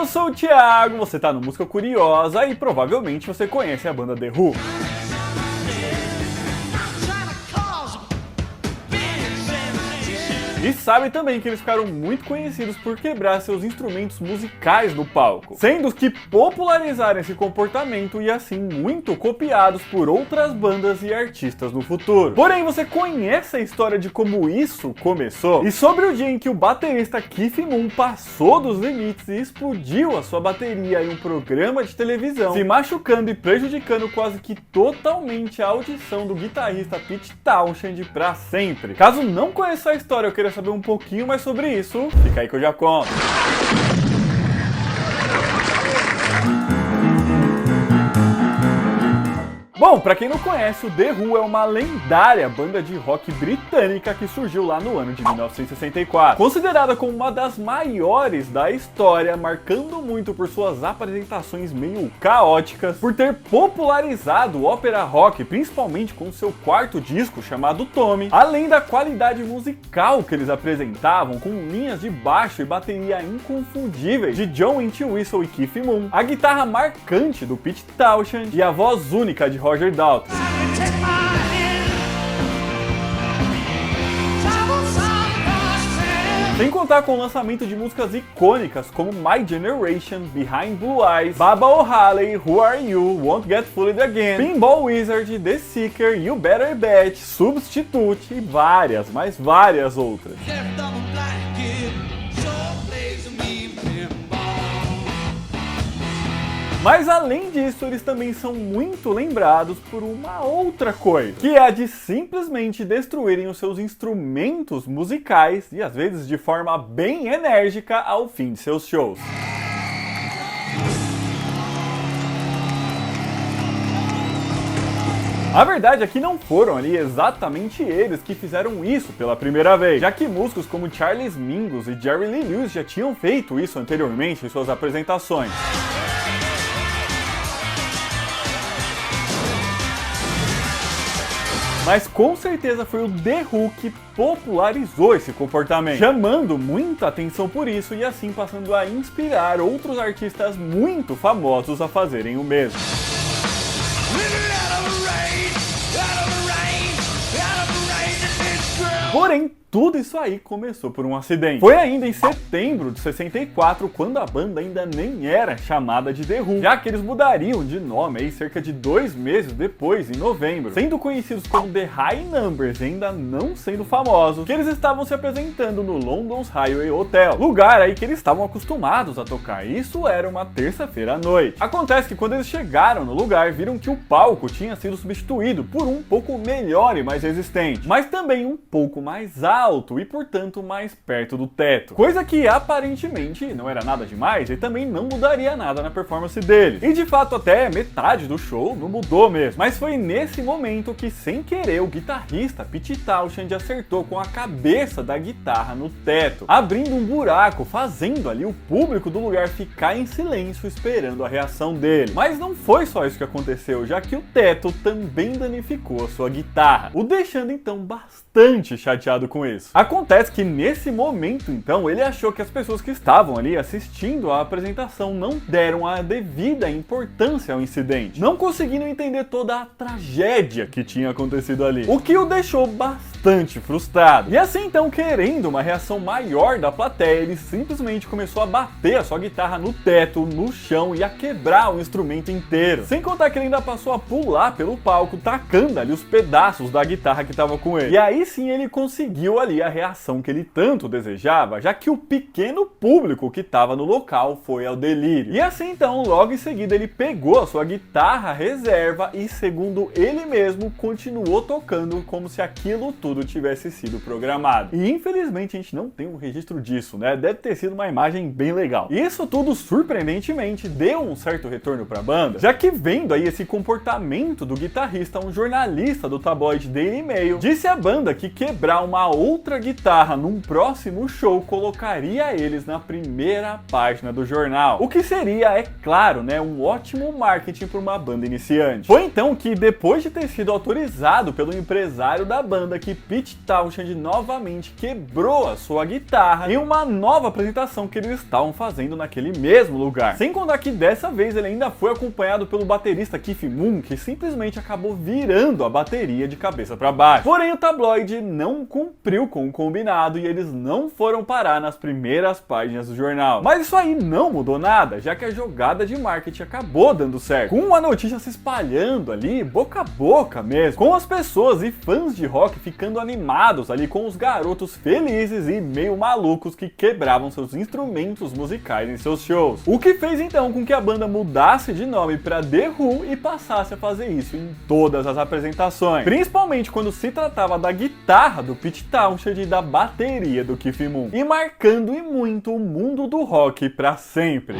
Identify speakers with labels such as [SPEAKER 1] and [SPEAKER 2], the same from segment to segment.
[SPEAKER 1] Eu sou o Thiago, você tá no Música Curiosa e provavelmente você conhece a banda The Who. E sabe também que eles ficaram muito conhecidos por quebrar seus instrumentos musicais no palco, sendo que popularizaram esse comportamento e assim muito copiados por outras bandas e artistas no futuro. Porém, você conhece a história de como isso começou? E sobre o dia em que o baterista Keith Moon passou dos limites e explodiu a sua bateria em um programa de televisão, se machucando e prejudicando quase que totalmente a audição do guitarrista Pete Townshend para sempre. Caso não conheça a história, eu queria saber um pouquinho mais sobre isso, fica aí que eu já conto. Bom, pra quem não conhece, o The Who é uma lendária banda de rock britânica que surgiu lá no ano de 1964. Considerada como uma das maiores da história, marcando muito por suas apresentações meio caóticas, por ter popularizado o ópera rock, principalmente com seu quarto disco chamado Tommy, além da qualidade musical que eles apresentavam, com linhas de baixo e bateria inconfundíveis de John Entwistle e Keith Moon, a guitarra marcante do Pete Townshend e a voz única de Roger Daltrey. Sem contar com o lançamento de músicas icônicas como My Generation, Behind Blue Eyes, Baba O'Haley, Who Are You, Won't Get Fooled Again, Pinball Wizard, The Seeker, You Better Bet, Substitute e várias, mas várias outras. Mas além disso, eles também são muito lembrados por uma outra coisa, que é a de simplesmente destruírem os seus instrumentos musicais, e às vezes de forma bem enérgica, ao fim de seus shows. A verdade é que não foram ali exatamente eles que fizeram isso pela primeira vez, já que músicos como Charles Mingus e Jerry Lee Lewis já tinham feito isso anteriormente em suas apresentações. Mas com certeza foi o The Who que popularizou esse comportamento, chamando muita atenção por isso e assim passando a inspirar outros artistas muito famosos a fazerem o mesmo. Porém, tudo isso aí começou por um acidente. Foi ainda em setembro de 64, quando a banda ainda nem era chamada de The Who, já que eles mudariam de nome aí cerca de 2 meses depois, em novembro, sendo conhecidos como The High Numbers, ainda não sendo famosos, que eles estavam se apresentando no London's Highway Hotel, lugar aí que eles estavam acostumados a tocar. Isso era uma terça-feira à noite. Acontece que quando eles chegaram no lugar, viram que o palco tinha sido substituído por um pouco melhor e mais resistente, mas também um pouco mais alto e, portanto, mais perto do teto. Coisa que aparentemente não era nada demais e também não mudaria nada na performance deles. E de fato até metade do show não mudou mesmo. Mas foi nesse momento que, sem querer, o guitarrista Pete Townshend acertou com a cabeça da guitarra no teto, abrindo um buraco, fazendo ali o público do lugar ficar em silêncio esperando a reação dele. Mas não foi só isso que aconteceu, já que o teto também danificou a sua guitarra, o deixando então bastante chateado com isso. Acontece que nesse momento, então, ele achou que as pessoas que estavam ali assistindo a apresentação não deram a devida importância ao incidente, não conseguindo entender toda a tragédia que tinha acontecido ali, o que o deixou bastante frustrado. E assim, então, querendo uma reação maior da plateia, ele simplesmente começou a bater a sua guitarra no teto, no chão e a quebrar o instrumento inteiro. Sem contar que ele ainda passou a pular pelo palco, tacando ali os pedaços da guitarra que estava com ele. E aí sim ele conseguiu ali a reação que ele tanto desejava, já que o pequeno público que estava no local foi ao delírio. E assim então, logo em seguida, ele pegou a sua guitarra reserva e, segundo ele mesmo, continuou tocando como se aquilo tudo tivesse sido programado. E infelizmente a gente não tem um registro disso, né? Deve ter sido uma imagem bem legal. E isso tudo, surpreendentemente, deu um certo retorno para a banda, já que, vendo aí esse comportamento do guitarrista, um jornalista do tabloide Daily Mail disse à banda que quebrar uma outra outra guitarra num próximo show colocaria eles na primeira página do jornal. O que seria, é claro, né, um ótimo marketing para uma banda iniciante. Foi então que, depois de ter sido autorizado pelo empresário da banda, que Pete Townshend novamente quebrou a sua guitarra em uma nova apresentação que eles estavam fazendo naquele mesmo lugar. Sem contar que dessa vez ele ainda foi acompanhado pelo baterista Keith Moon, que simplesmente acabou virando a bateria de cabeça para baixo. Porém, o tabloide não cumpriu com o combinado e eles não foram parar nas primeiras páginas do jornal. Mas isso aí não mudou nada, já que a jogada de marketing acabou dando certo, com a notícia se espalhando ali, boca a boca mesmo, com as pessoas e fãs de rock ficando animados ali com os garotos felizes e meio malucos que quebravam seus instrumentos musicais em seus shows. O que fez então com que a banda mudasse de nome para The Who e passasse a fazer isso em todas as apresentações, principalmente quando se tratava da guitarra do Pete Townshend e da bateria do Keith Moon, e marcando e muito o mundo do rock para sempre.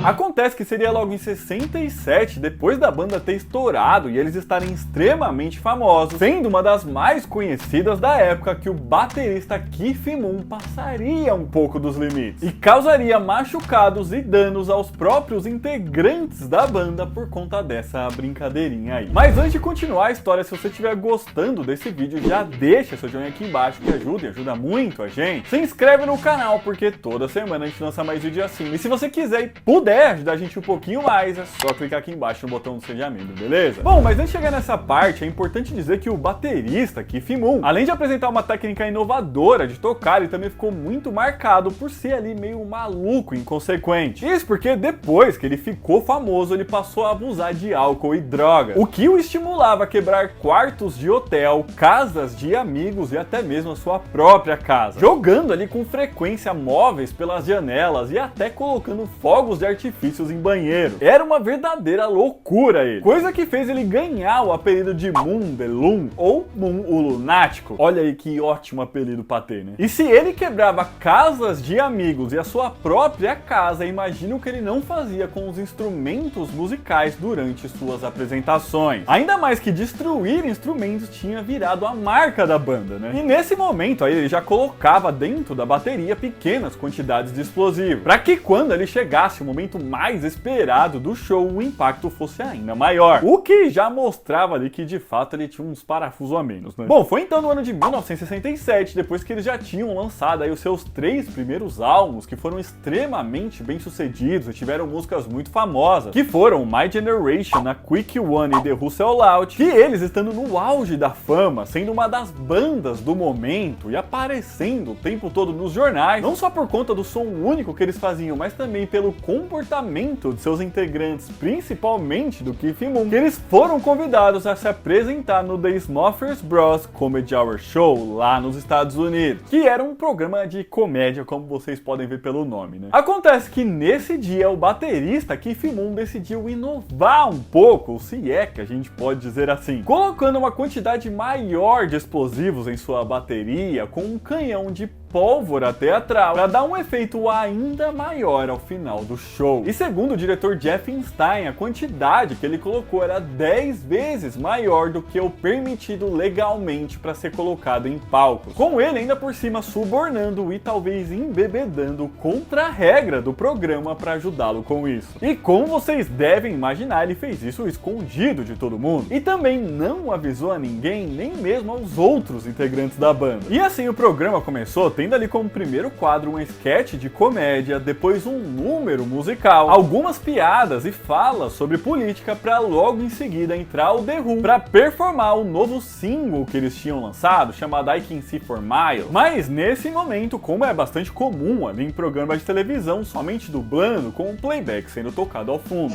[SPEAKER 1] Acontece que seria logo em 67, depois da banda ter estourado e eles estarem extremamente famosos, sendo uma das mais conhecidas da época, que o baterista Keith Moon passaria um pouco dos limites e causaria machucados e danos aos próprios integrantes da banda por conta dessa brincadeirinha aí. Mas antes de continuar a história, se você estiver gostando desse vídeo, já deixa seu joinha aqui embaixo, que ajuda muito a gente. Se inscreve no canal, porque toda semana a gente lança mais vídeo assim. E se você quiser e puder ajudar a gente um pouquinho mais, é só clicar aqui embaixo no botão do Seja Membro, beleza? Bom, mas antes de chegar nessa parte, é importante dizer que o baterista Keith Moon, além de apresentar uma técnica inovadora de tocar, ele também ficou muito marcado por ser ali meio maluco e inconsequente. Isso porque depois que ele ficou famoso, ele passou a abusar de álcool e droga, o que o estimulava a quebrar quartos de hotel, casas de amigos e até mesmo a sua própria casa, jogando ali com frequência móveis pelas janelas e até colocando fogos de artifícios em banheiro. Era uma verdadeira loucura ele. Coisa que fez ele ganhar o apelido de Moon the Loon, ou Moon o Lunático. Olha aí que ótimo apelido pra ter, né? E se ele quebrava casas de amigos e a sua própria casa, imagina o que ele não fazia com os instrumentos musicais durante suas apresentações. Ainda mais que destruir instrumentos tinha virado a marca da banda, né? E nesse momento aí ele já colocava dentro da bateria pequenas quantidades de explosivo, para que quando ele chegasse o momento mais esperado do show, o impacto fosse ainda maior, o que já mostrava ali que de fato ele tinha uns parafusos a menos, né? Bom, foi então no ano de 1967, depois que eles já tinham lançado aí os seus 3 primeiros álbuns, que foram extremamente bem sucedidos e tiveram músicas muito famosas, que foram My Generation, A Quick One e The Who Sell Out, que eles, estando no auge da fama, sendo uma das bandas do momento e aparecendo o tempo todo nos jornais, não só por conta do som único que eles faziam, mas também pelo comportamento de seus integrantes, principalmente do Keith Moon, que eles foram convidados a se apresentar no The Smothers Bros Comedy Hour Show, lá nos Estados Unidos, que era um programa de comédia, como vocês podem ver pelo nome, né? Acontece que nesse dia o baterista Keith Moon decidiu inovar um pouco, se é que a gente pode dizer assim, colocando uma quantidade maior de explosivos em sua bateria, com um canhão de pólvora teatral, para dar um efeito ainda maior ao final do show. E segundo o diretor Jeff Einstein, a quantidade que ele colocou era 10 vezes maior do que o permitido legalmente para ser colocado em palcos, com ele ainda por cima subornando e talvez embebedando contra a regra do programa para ajudá-lo com isso. E como vocês devem imaginar, ele fez isso escondido de todo mundo e também não avisou a ninguém, nem mesmo aos outros integrantes da banda. E assim o programa começou, tendo ali como primeiro quadro um sketch de comédia, depois um número musical, algumas piadas e falas sobre política, para logo em seguida entrar o The Who para performar o novo single que eles tinham lançado, chamado I Can See For Miles. Mas nesse momento, como é bastante comum ali em programas de televisão, somente dublando, com o playback sendo tocado ao fundo.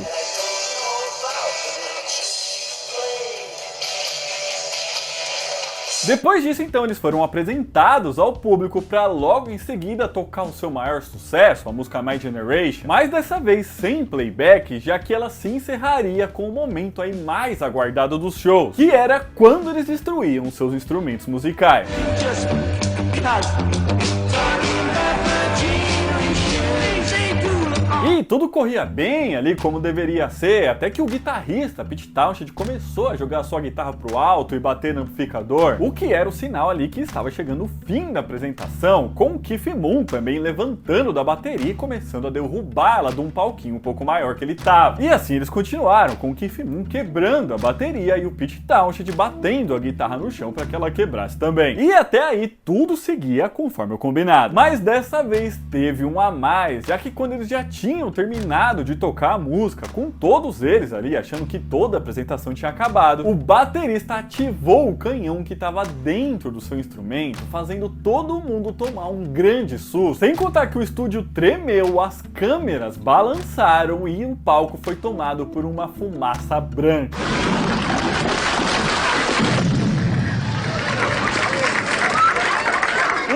[SPEAKER 1] Depois disso, então, eles foram apresentados ao público para logo em seguida tocar o seu maior sucesso, a música My Generation, mas dessa vez sem playback, já que ela se encerraria com o momento aí mais aguardado dos shows, que era quando eles destruíam seus instrumentos musicais. E tudo corria bem ali como deveria ser, até que o guitarrista Pete Townshend começou a jogar sua guitarra pro alto e bater no amplificador, o que era o sinal ali que estava chegando o fim da apresentação, com o Keith Moon também levantando da bateria e começando a derrubar ela de um palquinho um pouco maior que ele tava. E assim eles continuaram, com o Keith Moon quebrando a bateria e o Pete Townshend batendo a guitarra no chão para que ela quebrasse também. E até aí tudo seguia conforme o combinado. Mas dessa vez teve um a mais, já que quando eles já tinham terminado de tocar a música, com todos eles ali achando que toda a apresentação tinha acabado, o baterista ativou o canhão que estava dentro do seu instrumento, fazendo todo mundo tomar um grande susto. Sem contar que o estúdio tremeu, as câmeras balançaram e o palco foi tomado por uma fumaça branca.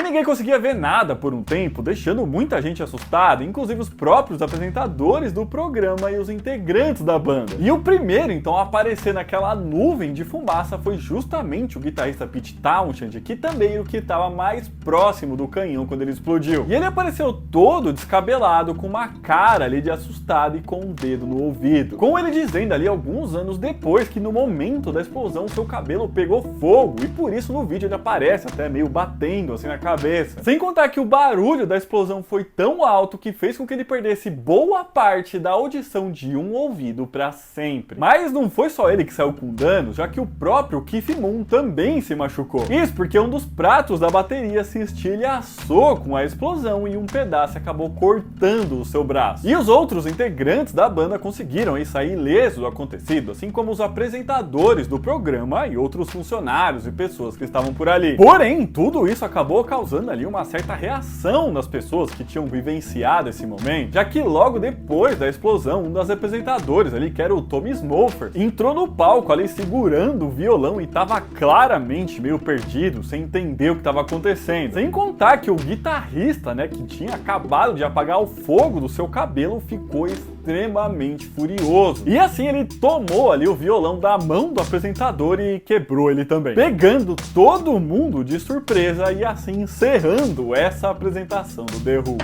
[SPEAKER 1] Ninguém conseguia ver nada por um tempo, deixando muita gente assustada, inclusive os próprios apresentadores do programa e os integrantes da banda. E o primeiro, então, a aparecer naquela nuvem de fumaça foi justamente o guitarrista Pete Townshend, que também era o que estava mais próximo do canhão quando ele explodiu. E ele apareceu todo descabelado, com uma cara ali de assustado e com um dedo no ouvido. Com ele dizendo ali alguns anos depois que no momento da explosão seu cabelo pegou fogo, e por isso no vídeo ele aparece até meio batendo assim na cabeça. Sem contar que o barulho da explosão foi tão alto que fez com que ele perdesse boa parte da audição de um ouvido para sempre. Mas não foi só ele que saiu com danos, já que o próprio Keith Moon também se machucou. Isso porque um dos pratos da bateria se estilhaçou com a explosão e um pedaço acabou cortando o seu braço. E os outros integrantes da banda conseguiram aí sair ilesos do acontecido, assim como os apresentadores do programa e outros funcionários e pessoas que estavam por ali. Porém, tudo isso acabou causando ali uma certa reação das pessoas que tinham vivenciado esse momento, já que logo depois da explosão, um dos apresentadores ali, que era o Tommy Smurfers, entrou no palco ali segurando o violão e estava claramente meio perdido, sem entender o que estava acontecendo. Sem contar que o guitarrista, né, que tinha acabado de apagar o fogo do seu cabelo, ficou extremamente furioso. E assim ele tomou ali o violão da mão do apresentador e quebrou ele também, pegando todo mundo de surpresa e assim encerrando essa apresentação do The Who.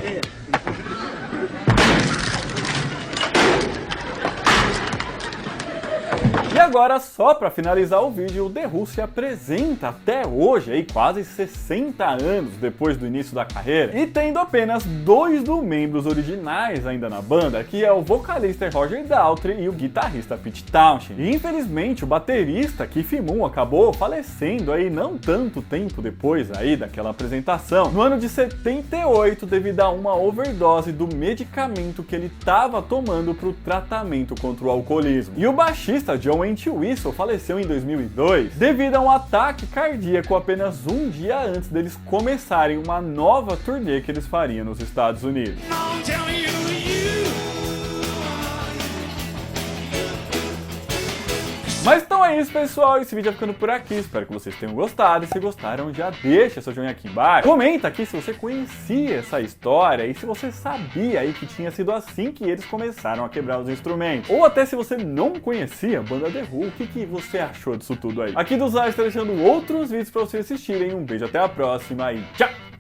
[SPEAKER 1] E agora, só para finalizar o vídeo, o The Who se apresenta até hoje, aí quase 60 anos depois do início da carreira, e tendo apenas 2 dos membros originais ainda na banda, que é o vocalista Roger Daltrey e o guitarrista Pete Townshend. E infelizmente o baterista Keith Moon acabou falecendo aí não tanto tempo depois aí daquela apresentação, no ano de 78, devido a uma overdose do medicamento que ele estava tomando para o tratamento contra o alcoolismo. E o baixista John Entwistle faleceu em 2002 devido a um ataque cardíaco apenas um dia antes deles começarem uma nova turnê que eles fariam nos Estados Unidos. Mas então é isso, pessoal, esse vídeo vai ficando por aqui, espero que vocês tenham gostado, e se gostaram já deixa seu joinha aqui embaixo, comenta aqui se você conhecia essa história e se você sabia aí que tinha sido assim que eles começaram a quebrar os instrumentos, ou até se você não conhecia a banda The Who, o que você achou disso tudo aí. Aqui do Zay está deixando outros vídeos para vocês assistirem, um beijo, até a próxima e tchau!